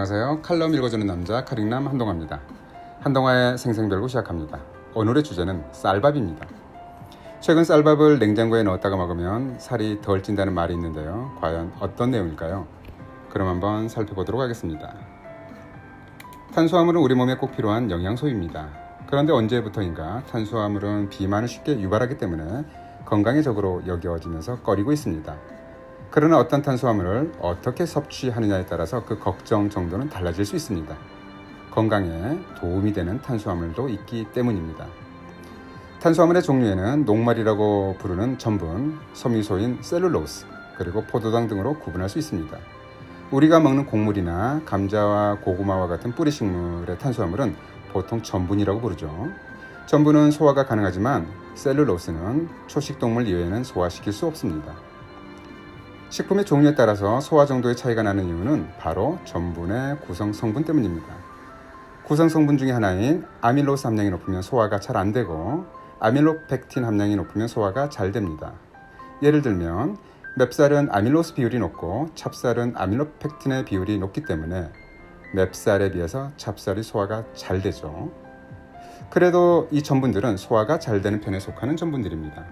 안녕하세요. 칼럼 읽어주는 남자 카링남 한동화입니다. 한동화의 생생별구 시작합니다. 오늘의 주제는 쌀밥입니다. 최근 쌀밥을 냉장고에 넣었다가 먹으면 살이 덜 찐다는 말이 있는데요. 과연 어떤 내용일까요? 그럼 한번 살펴보도록 하겠습니다. 탄수화물은 우리 몸에 꼭 필요한 영양소입니다. 그런데 언제부터인가 탄수화물은 비만을 쉽게 유발하기 때문에 건강에 적으로 여겨지면서 꺼리고 있습니다. 그러나 어떤 탄수화물을 어떻게 섭취하느냐에 따라서 그 걱정 정도는 달라질 수 있습니다. 건강에 도움이 되는 탄수화물도 있기 때문입니다. 탄수화물의 종류에는 녹말이라고 부르는 전분, 섬유소인 셀룰로스, 그리고 포도당 등으로 구분할 수 있습니다. 우리가 먹는 곡물이나 감자와 고구마와 같은 뿌리식물의 탄수화물은 보통 전분이라고 부르죠. 전분은 소화가 가능하지만 셀룰로스는 초식동물 이외에는 소화시킬 수 없습니다. 식품의 종류에 따라서 소화 정도의 차이가 나는 이유는 바로 전분의 구성 성분 때문입니다. 구성 성분 중에 하나인 아밀로스 함량이 높으면 소화가 잘 안 되고 아밀로펙틴 함량이 높으면 소화가 잘 됩니다. 예를 들면 맵쌀은 아밀로스 비율이 높고 찹쌀은 아밀로펙틴의 비율이 높기 때문에 맵쌀에 비해서 찹쌀이 소화가 잘 되죠. 그래도 이 전분들은 소화가 잘 되는 편에 속하는 전분들입니다.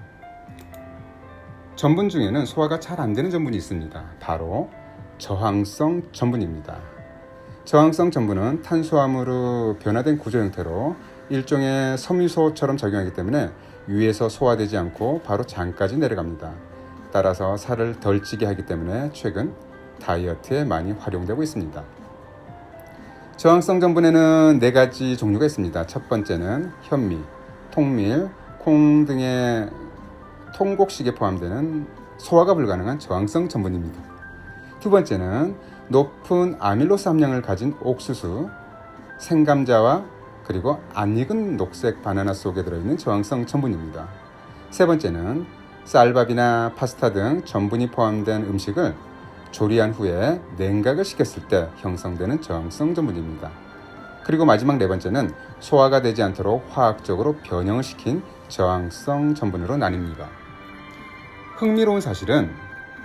전분 중에는 소화가 잘 안 되는 전분이 있습니다. 바로 저항성 전분입니다. 저항성 전분은 탄수화물의 변화된 구조 형태로 일종의 섬유소처럼 작용하기 때문에 위에서 소화되지 않고 바로 장까지 내려갑니다. 따라서 살을 덜 찌게 하기 때문에 최근 다이어트에 많이 활용되고 있습니다. 저항성 전분에는 4가지 종류가 있습니다. 첫 번째는 현미, 통밀, 콩 등의 통곡식에 포함되는 소화가 불가능한 저항성 전분입니다. 두 번째는 높은 아밀로스 함량을 가진 옥수수, 생감자와 그리고 안 익은 녹색 바나나 속에 들어있는 저항성 전분입니다. 세 번째는 쌀밥이나 파스타 등 전분이 포함된 음식을 조리한 후에 냉각을 시켰을 때 형성되는 저항성 전분입니다. 그리고 마지막 4번째는 소화가 되지 않도록 화학적으로 변형을 시킨 저항성 전분으로 나뉩니다. 흥미로운 사실은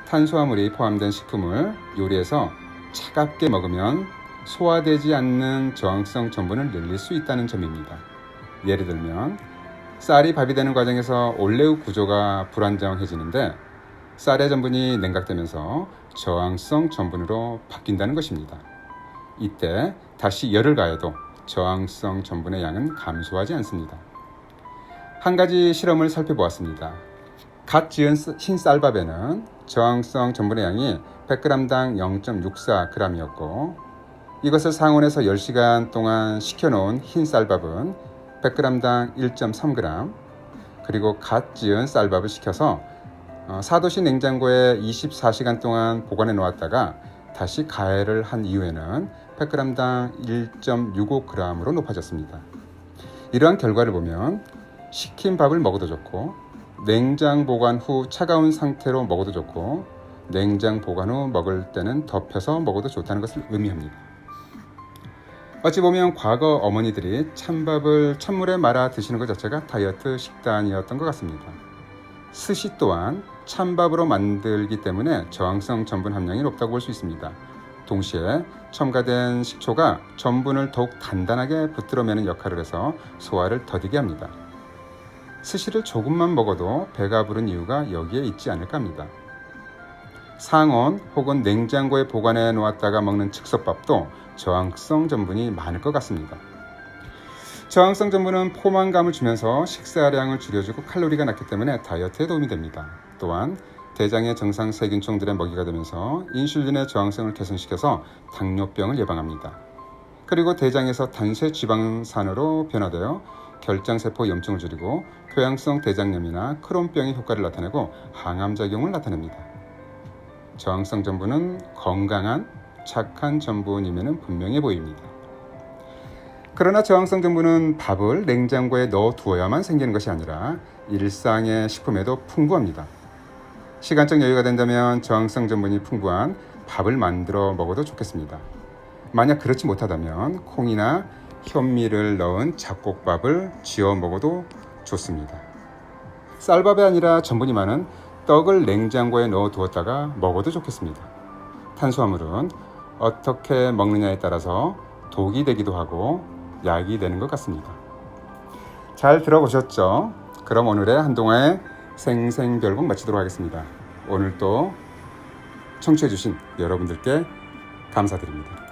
탄수화물이 포함된 식품을 요리해서 차갑게 먹으면 소화되지 않는 저항성 전분을 늘릴 수 있다는 점입니다. 예를 들면 쌀이 밥이 되는 과정에서 원래의 구조가 불안정해지는데 쌀의 전분이 냉각되면서 저항성 전분으로 바뀐다는 것입니다. 이때 다시 열을 가해도 저항성 전분의 양은 감소하지 않습니다. 한 가지 실험을 살펴보았습니다. 갓 지은 흰 쌀밥에는 저항성 전분의 양이 100g당 0.64g이었고 이것을 상온에서 10시간 동안 식혀놓은 흰 쌀밥은 100g당 1.3g, 그리고 갓 지은 쌀밥을 식혀서 4도씨 냉장고에 24시간 동안 보관해 놓았다가 다시 가열을 한 이후에는 100g당 1.65g으로 높아졌습니다. 이러한 결과를 보면 식힌 밥을 먹어도 좋고 냉장 보관 후 차가운 상태로 먹어도 좋고 냉장 보관 후 먹을 때는 덮여서 먹어도 좋다는 것을 의미합니다. 어찌 보면 과거 어머니들이 찬밥을 찬물에 말아 드시는 것 자체가 다이어트 식단이었던 것 같습니다. 스시 또한 찬밥으로 만들기 때문에 저항성 전분 함량이 높다고 볼 수 있습니다. 동시에 첨가된 식초가 전분을 더욱 단단하게 붙들어매는 역할을 해서 소화를 더디게 합니다. 스시를 조금만 먹어도 배가 부른 이유가 여기에 있지 않을까 합니다. 상온 혹은 냉장고에 보관해 놓았다가 먹는 즉석밥도 저항성 전분이 많을 것 같습니다. 저항성 전분은 포만감을 주면서 식사량을 줄여주고 칼로리가 낮기 때문에 다이어트에 도움이 됩니다. 또한 대장의 정상 세균총들의 먹이가 되면서 인슐린의 저항성을 개선시켜서 당뇨병을 예방합니다. 그리고 대장에서 단쇄 지방산으로 변화되어 결장세포 염증을 줄이고 교양성 대장염이나 크론병의 효과를 나타내고 항암작용을 나타냅니다. 저항성 전분은 건강한 착한 전분임에는 분명해 보입니다. 그러나 저항성 전분은 밥을 냉장고에 넣어 두어야만 생기는 것이 아니라 일상의 식품에도 풍부합니다. 시간적 여유가 된다면 저항성 전분이 풍부한 밥을 만들어 먹어도 좋겠습니다. 만약 그렇지 못하다면 콩이나 현미를 넣은 잡곡밥을 지어 먹어도 좋습니다. 쌀밥이 아니라 전분이 많은 떡을 냉장고에 넣어 두었다가 먹어도 좋겠습니다. 탄수화물은 어떻게 먹느냐에 따라서 독이 되기도 하고 약이 되는 것 같습니다. 잘 들어보셨죠? 그럼 오늘의 한동화의 생생별곡 마치도록 하겠습니다. 오늘도 청취해주신 여러분들께 감사드립니다.